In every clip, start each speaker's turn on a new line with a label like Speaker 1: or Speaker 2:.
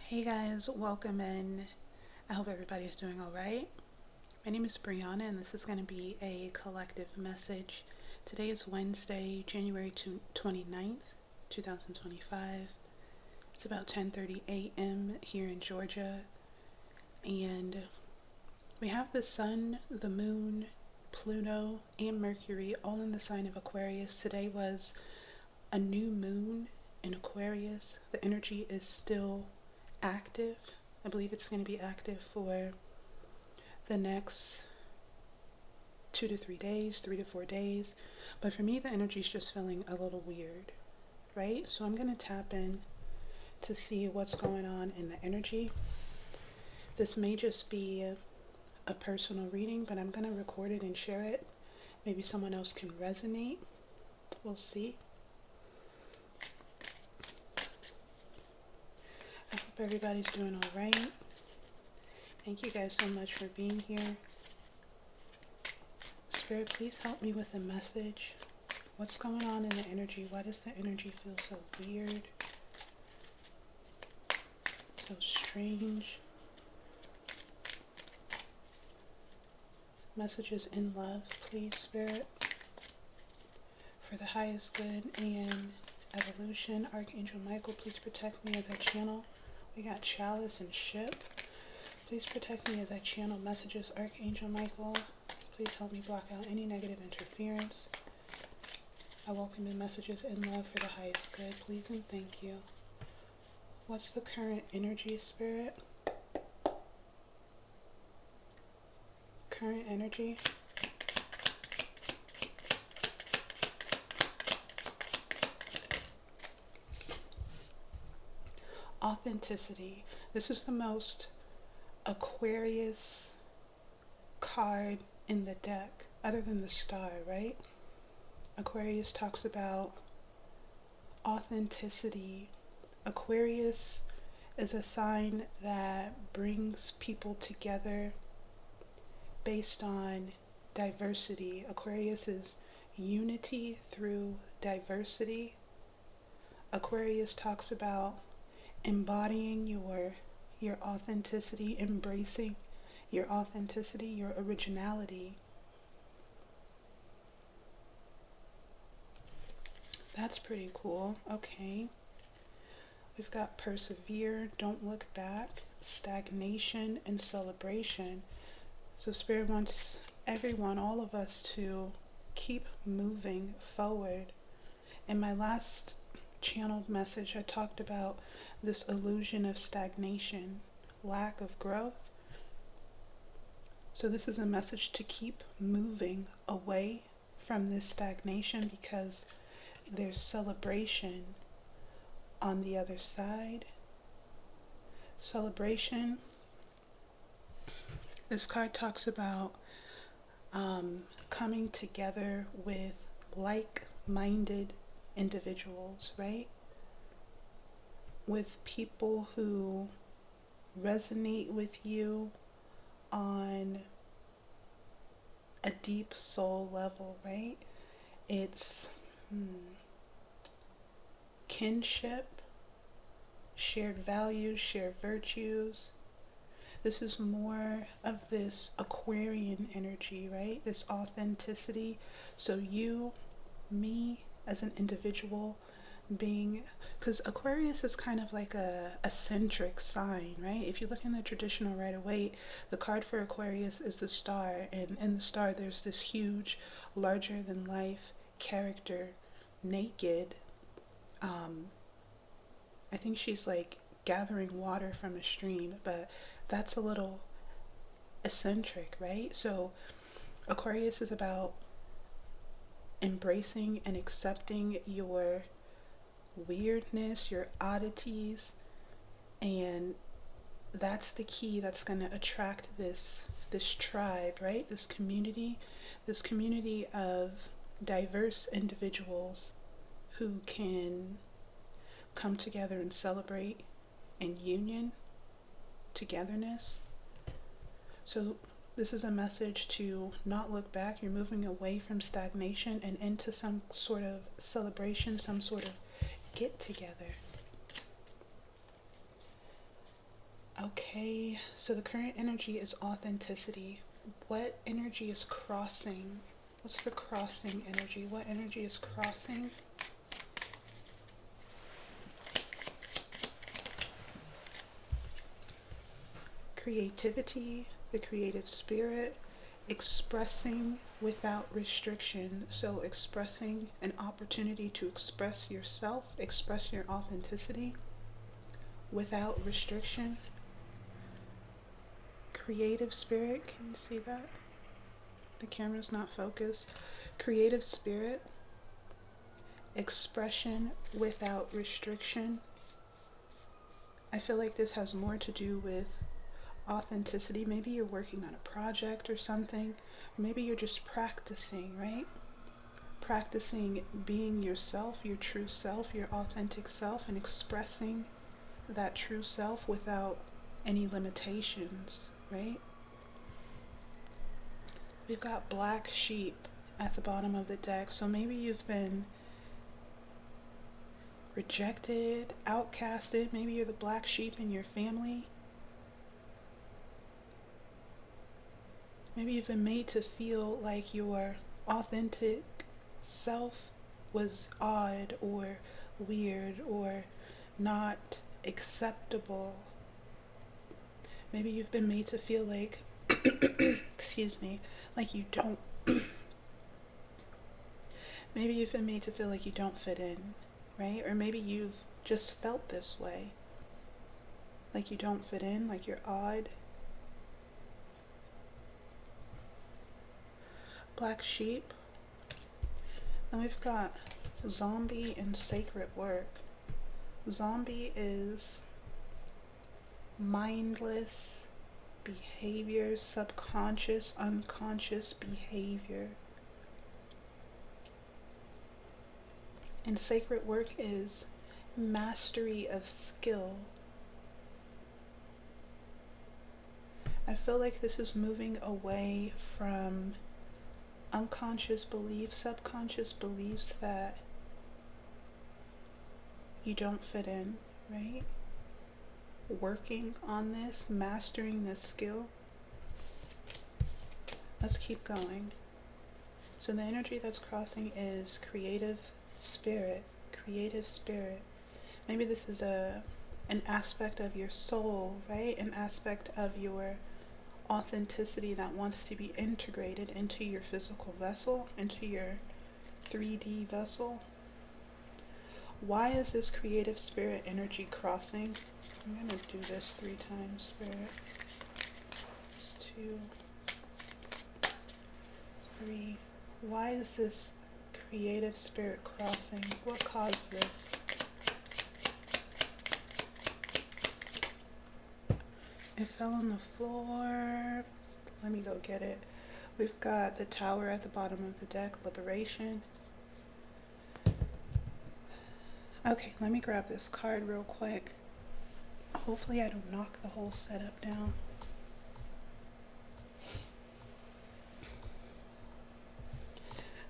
Speaker 1: Hey guys, welcome in. I hope everybody's doing all right. My name is Brianna and this is going to be a collective message. Today is Wednesday, January 29th, 2025. It's about 10:30 a.m. here in Georgia, and we have the sun, the moon, Pluto, and Mercury all in the sign of Aquarius. Today was a new moon in Aquarius. The energy is still active. I believe it's going to be active for the next 2 to 3 days, 3 to 4 days. But for me, the energy is just feeling a little weird, right? So I'm going to tap in to see what's going on in the energy. This may just be a personal reading, but I'm going to record it and share it. Maybe someone else can resonate. We'll see. I hope everybody's doing all right. Thank you guys so much for being here. Spirit, please help me with a message. What's going on in the energy? Why does the energy feel so weird? So strange? Messages in love, please, Spirit. For the highest good and evolution, Archangel Michael, please protect me as I channel. We got Chalice and Ship. Please protect me as I channel messages, Archangel Michael. Please help me block out any negative interference. I welcome the messages in love for the highest good. Please and thank you. What's the current energy, Spirit? Current energy. Authenticity. This is the most Aquarius card in the deck, other than the star, right? Aquarius talks about authenticity. Aquarius is a sign that brings people together based on diversity. Aquarius is unity through diversity. Aquarius talks about embodying your authenticity, embracing your authenticity, your originality. That's pretty cool. Okay. We've got persevere, don't look back, stagnation, and celebration. So Spirit wants everyone, all of us, to keep moving forward. In my last channeled message, I talked about this illusion of stagnation, lack of growth. So this is a message to keep moving away from this stagnation, because there's celebration on the other side. Celebration. This card talks about coming together with like-minded individuals, right? With people who resonate with you on a deep soul level, right? It's kinship, shared values, shared virtues. This is more of this Aquarian energy, right? This authenticity. So you, me as an individual being, because Aquarius is kind of like a eccentric sign, right? If you look in the traditional Rider-Waite, the card for Aquarius is the star, and in the star there's this huge, larger than life character, naked. I think she's like gathering water from a stream, but that's a little eccentric, right? So Aquarius is about embracing and accepting your weirdness, your oddities, and that's the key that's going to attract this tribe, right? This community of diverse individuals who can come together and celebrate in union, togetherness. So this is a message to not look back. You're moving away from stagnation and into some sort of celebration, some sort of get together. Okay, so the current energy is authenticity. What energy is crossing? What's the crossing energy? What energy is crossing? Creativity, the creative spirit, expressing without restriction. So expressing an opportunity to express yourself, express your authenticity without restriction. Creative spirit, can you see that? The camera's not focused. Creative spirit, expression without restriction. I feel like this has more to do with authenticity. Maybe you're working on a project or something, or maybe you're just practicing, right? Practicing being yourself, your true self, your authentic self, and expressing that true self without any limitations, right? We've got Black Sheep at the bottom of the deck, so maybe you've been rejected, outcasted, maybe you're the black sheep in your family. Maybe you've been made to feel like your authentic self was odd or weird or not acceptable. Maybe you've been made to feel like, excuse me, like you don't, maybe you've been made to feel like you don't fit in, right? Or maybe you've just felt this way, like you don't fit in, like you're odd. Black Sheep. Then we've got Zombie and Sacred Work. Zombie is mindless behavior, subconscious, unconscious behavior. And Sacred Work is mastery of skill. I feel like this is moving away from unconscious beliefs, subconscious beliefs that you don't fit in, right? Working on this, mastering this skill. Let's keep going. So the energy that's crossing is creative spirit, creative spirit. Maybe this is an aspect of your soul, right? An aspect of your authenticity that wants to be integrated into your physical vessel, into your 3D vessel. Why is this creative spirit energy crossing? I'm going to do this 3 times, spirit. 2, 3. Why is this creative spirit crossing? What caused this? It fell on the floor. Let me go get it. We've got the Tower at the bottom of the deck, Liberation. Okay, let me grab this card real quick. Hopefully I don't knock the whole setup down.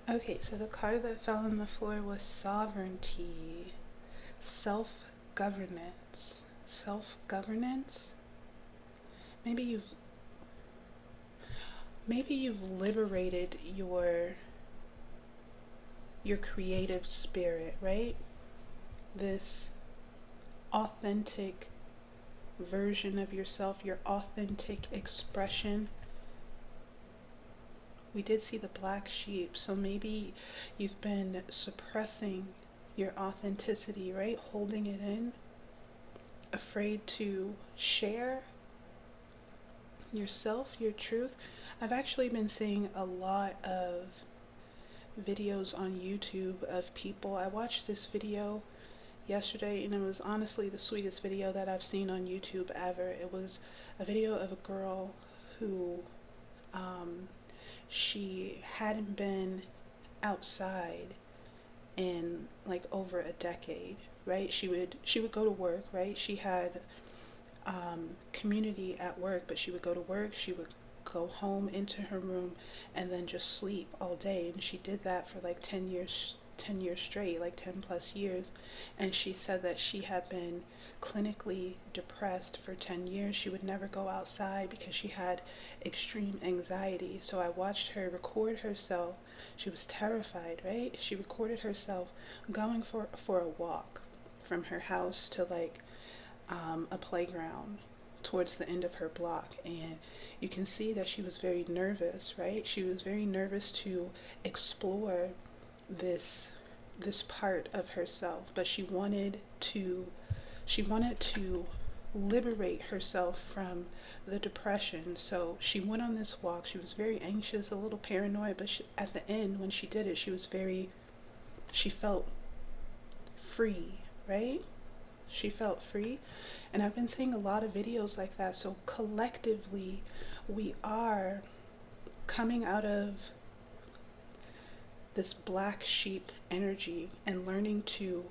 Speaker 1: Okay, so the card that fell on the floor was Sovereignty, Self-Governance. Self-Governance? Maybe you've liberated your creative spirit, right? This authentic version of yourself, your authentic expression. We did see the Black Sheep, so maybe you've been suppressing your authenticity, right? Holding it in, afraid to share yourself, your truth. I've actually been seeing a lot of videos on YouTube of people. I watched this video yesterday and it was honestly the sweetest video that I've seen on YouTube ever. It was a video of a girl who she hadn't been outside in like over a decade, right? She would go to work, right? She had community at work, but she would go to work, she would go home into her room and then just sleep all day, and she did that for like 10 years 10 years straight, like 10 plus years. And she said that she had been clinically depressed for 10 years. She would never go outside because she had extreme anxiety. So I watched her record herself. She was terrified, right? She recorded herself going for a walk from her house to like a playground towards the end of her block, and you can see that she was very nervous, right? She was very nervous to explore this part of herself, but she wanted to liberate herself from the depression. So she went on this walk. She was very anxious, a little paranoid, but at the end when she did it, she felt free, right? She felt free. And I've been seeing a lot of videos like that. So collectively, we are coming out of this black sheep energy and learning to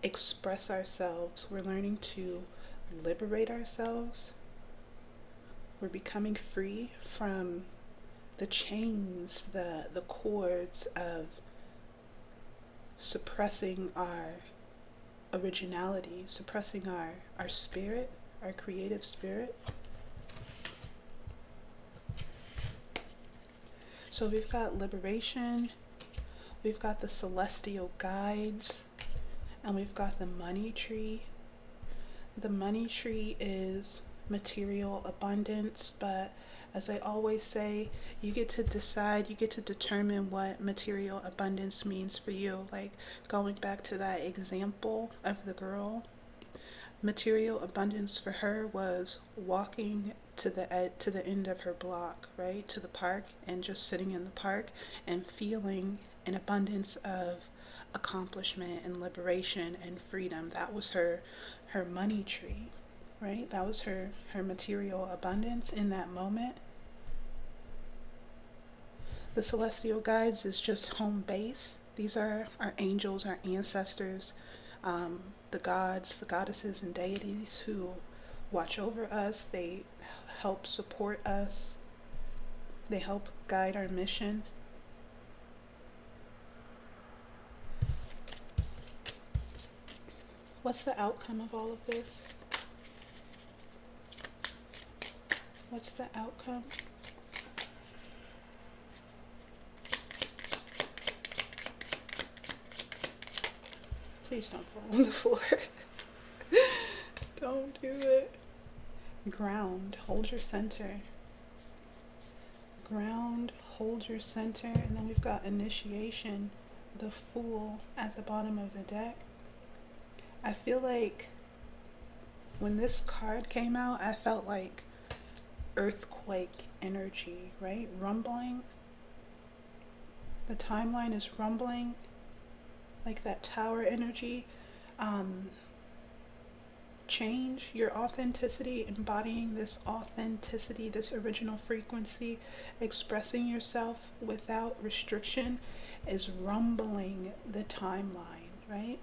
Speaker 1: express ourselves. We're learning to liberate ourselves. We're becoming free from the chains, the cords of suppressing our originality, suppressing our spirit, our creative spirit. So we've got liberation, we've got the celestial guides, and we've got the money tree. The money tree is material abundance, but as I always say, you get to decide, you get to determine what material abundance means for you. Like going back to that example of the girl, material abundance for her was walking to the end of her block, right, to the park, and just sitting in the park and feeling an abundance of accomplishment and liberation and freedom. That was her money tree, right? That was her material abundance in that moment. The celestial guides is just home base. These are our angels, our ancestors, the gods, the goddesses, and deities who watch over us. They help support us. They help guide our mission. What's the outcome of all of this? What's the outcome? Please don't fall on the floor. Don't do it. Ground, hold your center. Ground, hold your center. And then we've got initiation, the Fool at the bottom of the deck. I feel like when this card came out, I felt like earthquake energy, right? Rumbling. The timeline is rumbling, like that tower energy. Change your authenticity, embodying this authenticity, this original frequency, expressing yourself without restriction is rumbling the timeline, right?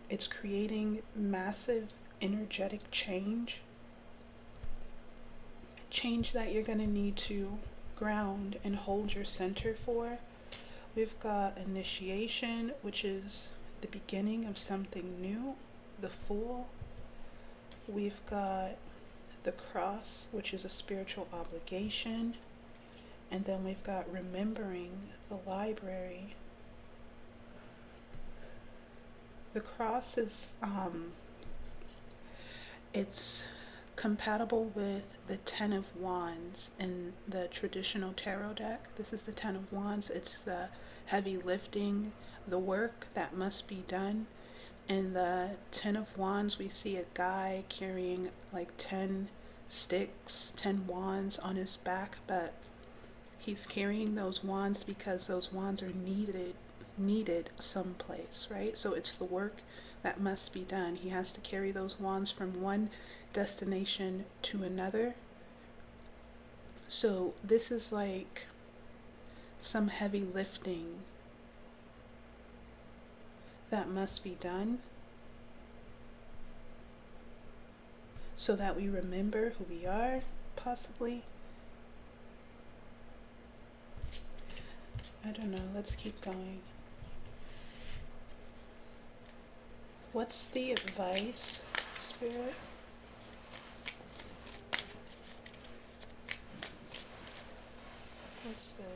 Speaker 1: It's creating massive energetic change that you're going to need to ground and hold your center for. We've got initiation, which is the beginning of something new, the Fool. We've got the Cross, which is a spiritual obligation. And then we've got remembering, the Library. The Cross is, it's compatible with the Ten of Wands in the traditional tarot deck. This is the Ten of Wands. It's the heavy lifting, the work that must be done. In the Ten of Wands, we see a guy carrying like 10 sticks, 10 wands on his back, but he's carrying those wands because those wands are needed someplace, right? So it's the work that must be done. He has to carry those wands from one destination to another. So this is like some heavy lifting that must be done so that we remember who we are, possibly. I don't know, let's keep going. What's the advice, Spirit? What's this?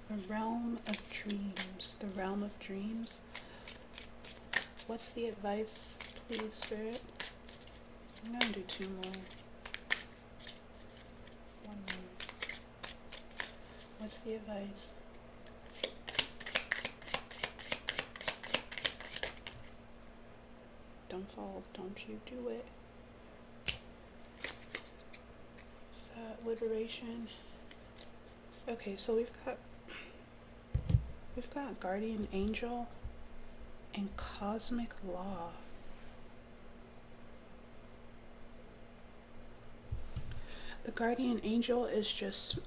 Speaker 1: The realm of dreams. The realm of dreams. What's the advice, please, Spirit? I'm going to do two more. One more. What's the advice? Don't fall. Don't you do it. Is that liberation? Okay, so we've got guardian angel and cosmic law. The guardian angel is just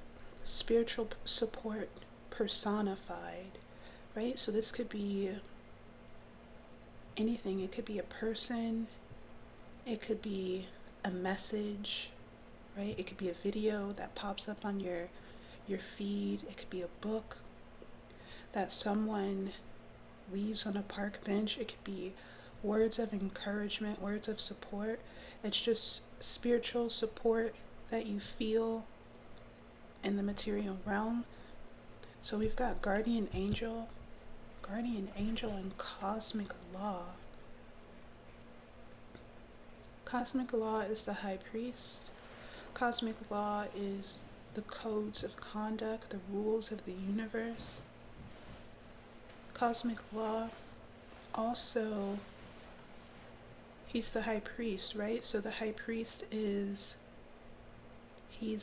Speaker 1: spiritual support personified, right? So this could be anything. It could be a person, it could be a message, right? It could be a video that pops up on your feed. It could be a book that someone leaves on a park bench. It could be words of encouragement, words of support. It's just spiritual support that you feel in the material realm. So we've got guardian angel and cosmic law. Cosmic law is the high priest. Cosmic law is the codes of conduct, the rules of the universe. Cosmic law also, he's the high priest, right? So the high priest is, he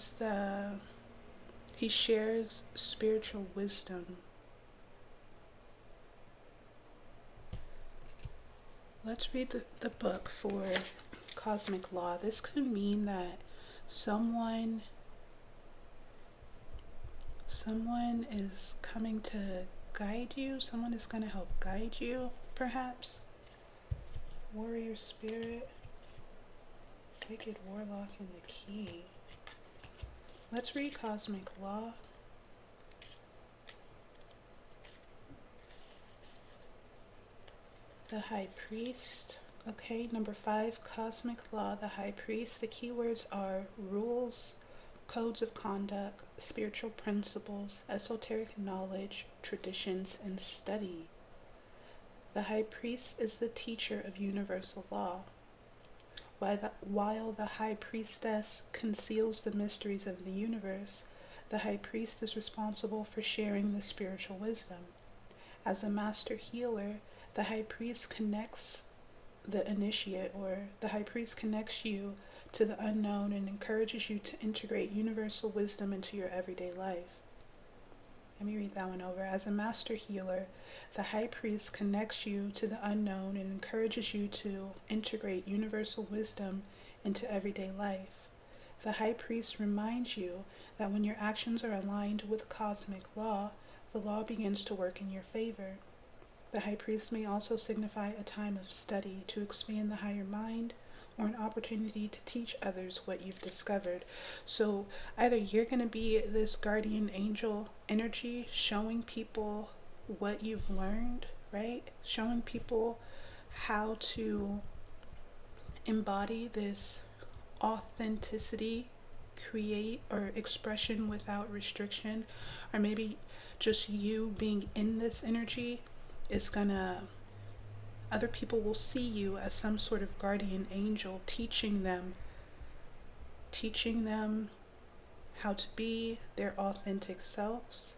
Speaker 1: shares spiritual wisdom. Let's read the book for cosmic law. This could mean that someone is coming to guide you. Someone is going to help guide you, perhaps. Warrior spirit, wicked warlock, and the key. Let's read cosmic law. The high priest. Okay, number 5, cosmic law, the high priest. The keywords are rules, codes of conduct, spiritual principles, esoteric knowledge, traditions, and study. The high priest is the teacher of universal law. While the high priestess conceals the mysteries of the universe, the high priest is responsible for sharing the spiritual wisdom. As a master healer, the high priest connects the initiate, or the high priest connects you to the unknown and encourages you to integrate universal wisdom into your everyday life. Let me read that one over. As a master healer, the high priest connects you to the unknown and encourages you to integrate universal wisdom into everyday life. The high priest reminds you that when your actions are aligned with cosmic law, the law begins to work in your favor. The high priest may also signify a time of study to expand the higher mind, or an opportunity to teach others what you've discovered. So either you're going to be this guardian angel energy showing people what you've learned, right? Showing people how to embody this authenticity, create or expression without restriction, or maybe just you being in this energy is gonna, other people will see you as some sort of guardian angel teaching them how to be their authentic selves.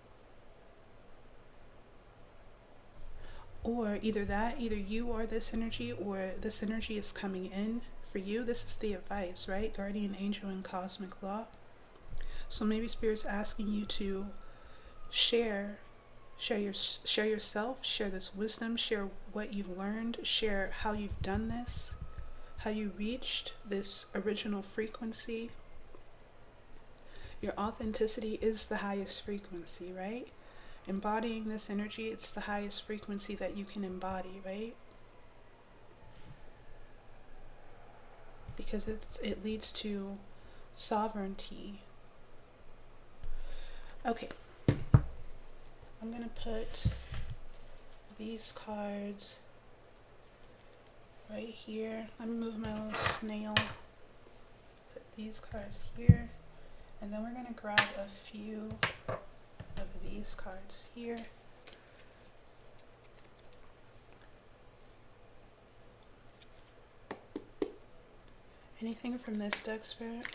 Speaker 1: Or either you are this energy, or this energy is coming in for you. This is the advice, right? Guardian angel and cosmic law. So maybe Spirit's asking you to share yourself, share this wisdom, share what you've learned, share how you've done this, how you reached this original frequency. Your authenticity is the highest frequency, right? Embodying this energy, it's the highest frequency that you can embody, right? Because it leads to sovereignty. Okay. I'm going to put these cards right here. Let me move my little snail. Put these cards here. And then we're going to grab a few of these cards here. Anything from this deck, Spirit?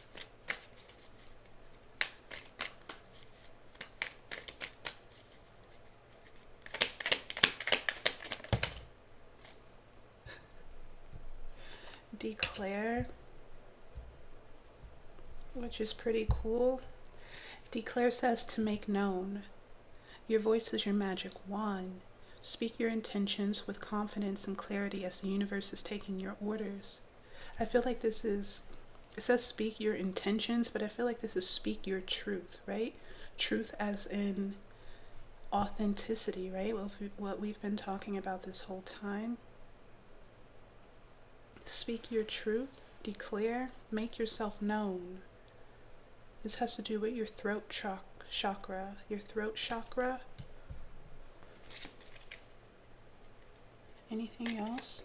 Speaker 1: Declare, which is pretty cool. Declare says to make known. Your voice is your magic wand. Speak your intentions with confidence and clarity as the universe is taking your orders. I feel like this is, it says speak your intentions, but I feel like this is speak your truth, right? Truth as in authenticity, right? What we've been talking about this whole time. Speak your truth, declare, make yourself known. This has to do with your throat chakra. Your throat chakra. Anything else?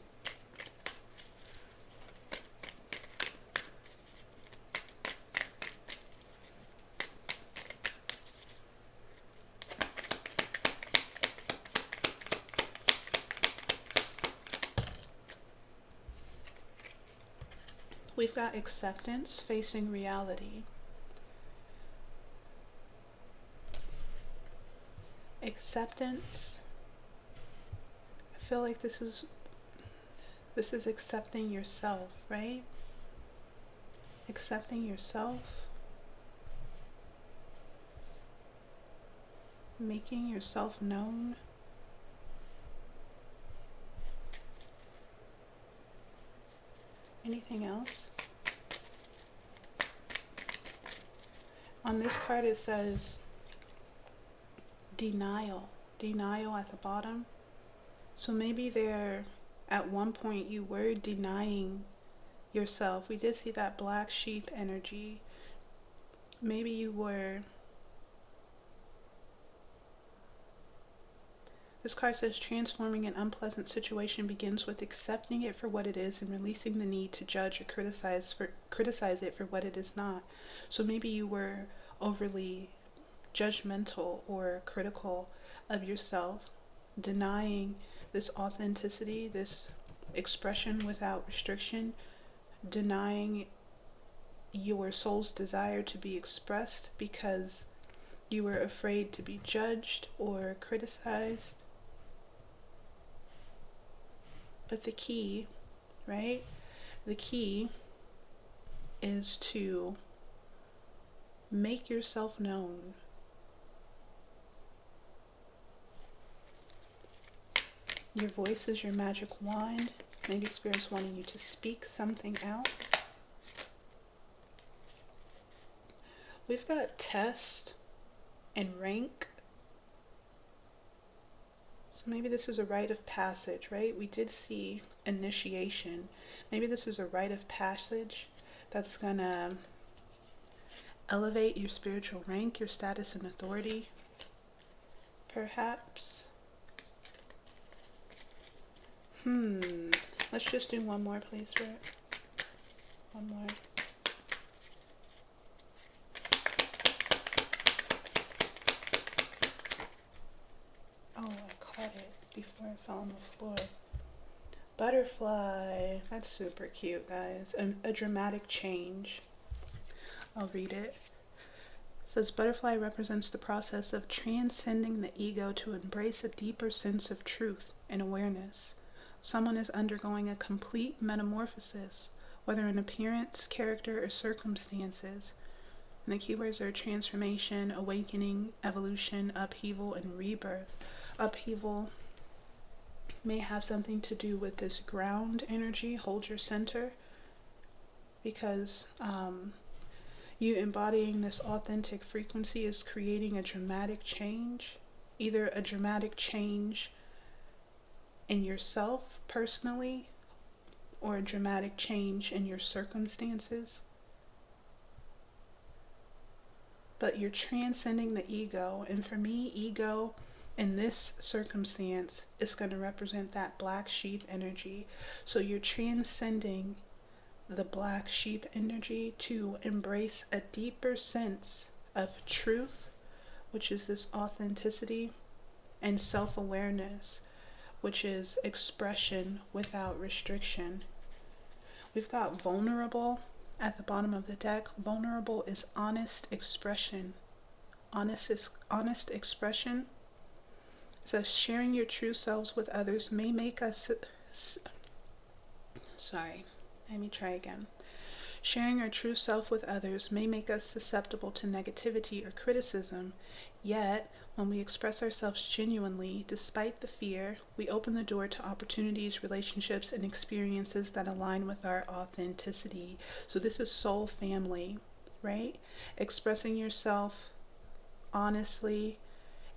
Speaker 1: We've got acceptance facing reality. Acceptance. I feel like this is accepting yourself, right? Accepting yourself. Making yourself known. Anything else? On this card it says denial. Denial at the bottom. So maybe there, at one point you were denying yourself. We did see that black sheep energy. Maybe you were. This card says transforming an unpleasant situation begins with accepting it for what it is and releasing the need to judge or criticize it for what it is not. So maybe you were overly judgmental or critical of yourself, denying this authenticity, this expression without restriction, denying your soul's desire to be expressed because you were afraid to be judged or criticized. But the key, right? The key is to make yourself known. Your voice is your magic wand. Maybe Spirit's wanting you to speak something out. We've got test and rank. So maybe this is a rite of passage, right? We did see initiation. Maybe this is a rite of passage that's gonna elevate your spiritual rank, your status and authority, perhaps. Let's just do one more, please, Spirit. One more. Oh, I caught it before it fell on the floor. Butterfly. That's super cute, guys. A dramatic change. I'll read it. It says butterfly represents the process of transcending the ego to embrace a deeper sense of truth and awareness. Someone is undergoing a complete metamorphosis, whether in appearance, character, or circumstances. And the keywords are transformation, awakening, evolution, upheaval, and rebirth. Upheaval may have something to do with this ground energy, hold your center, because you embodying this authentic frequency is creating a dramatic change, either a dramatic change in yourself personally or a dramatic change in your circumstances. But you're transcending the ego, and for me, ego in this circumstance, it's going to represent that black sheep energy. So you're transcending the black sheep energy to embrace a deeper sense of truth, which is this authenticity, and self-awareness, which is expression without restriction. We've got vulnerable at the bottom of the deck. Vulnerable is honest expression. Honest expression. It says sharing your true selves with others may make us... Sorry, let me try again. Sharing our true self with others may make us susceptible to negativity or criticism, yet when we express ourselves genuinely, despite the fear, we open the door to opportunities, relationships, and experiences that align with our authenticity. So this is soul family, right? Expressing yourself honestly,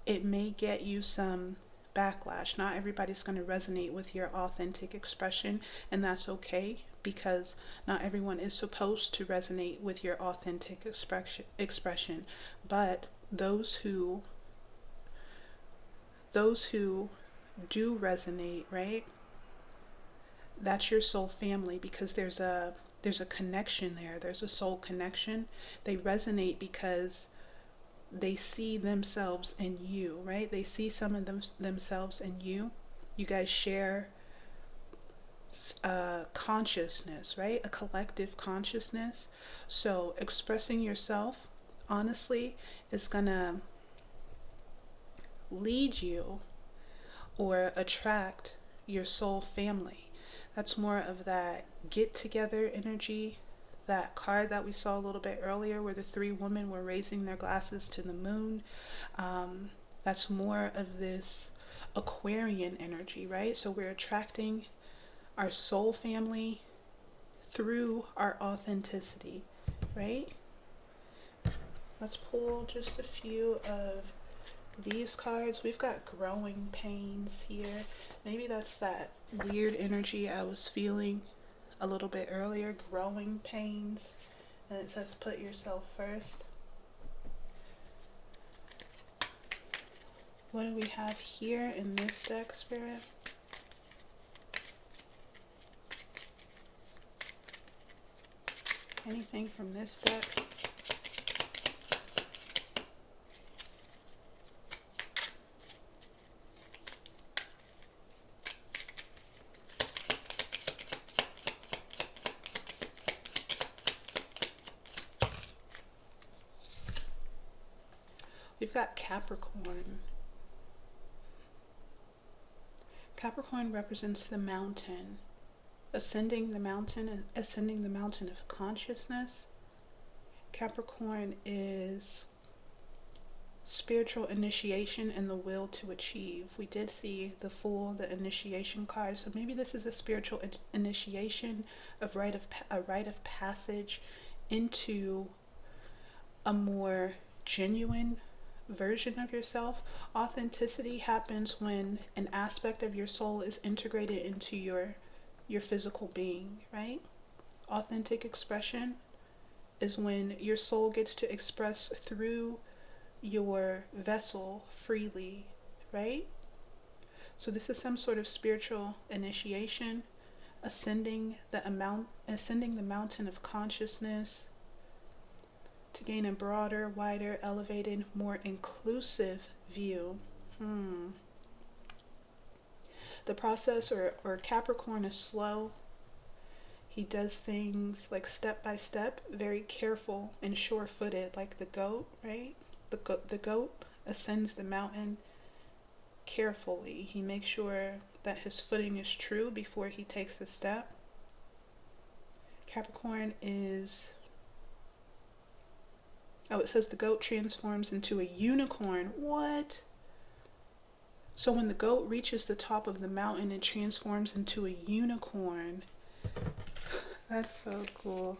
Speaker 1: it may get you some backlash. Not everybody's going to resonate with your authentic expression, and that's okay, because not everyone is supposed to resonate with your authentic expression. But those who do resonate, right? That's your soul family, because there's a connection there. There's a soul connection. They resonate because they see themselves in you, right? They see some of themselves in you. You guys share consciousness, right? A collective consciousness. So expressing yourself honestly is gonna lead you or attract your soul family. That's more of that get together energy. That card that we saw a little bit earlier where the three women were raising their glasses to the moon. That's more of this Aquarian energy, right? So we're attracting our soul family through our authenticity, right? Let's pull just a few of these cards. We've got growing pains here. Maybe that's that weird energy I was feeling a little bit earlier, growing pains. And it says put yourself first. What do we have here in this deck, Spirit? Anything from this deck? We've got Capricorn. Capricorn represents the mountain. Ascending the mountain of consciousness. Capricorn is spiritual initiation and the will to achieve. We did see the initiation card, so maybe this is a spiritual initiation of a rite of passage into a more genuine version of yourself. Authenticity happens when an aspect of your soul is integrated into your physical being, right? Authentic expression is when your soul gets to express through your vessel freely, right? So this is some sort of spiritual initiation, ascending the mountain of consciousness to gain a broader, wider, elevated, more inclusive view. The process or Capricorn is slow. He does things like step by step, very careful and sure-footed, like the goat, right? The goat ascends the mountain carefully. He makes sure that his footing is true before he takes a step. Capricorn is... Oh, it says the goat transforms into a unicorn. What? So when the goat reaches the top of the mountain, it transforms into a unicorn. That's so cool.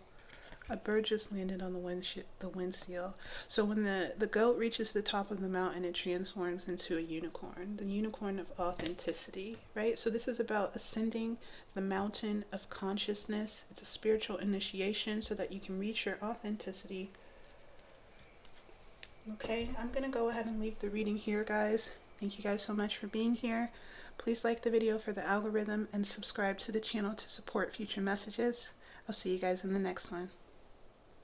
Speaker 1: A bird just landed on the windshield. So when the goat reaches the top of the mountain, it transforms into a unicorn. The unicorn of authenticity, right? So this is about ascending the mountain of consciousness. It's a spiritual initiation so that you can reach your authenticity. Okay, I'm going to go ahead and leave the reading here, guys. Thank you guys so much for being here. Please like the video for the algorithm and subscribe to the channel to support future messages. I'll see you guys in the next one.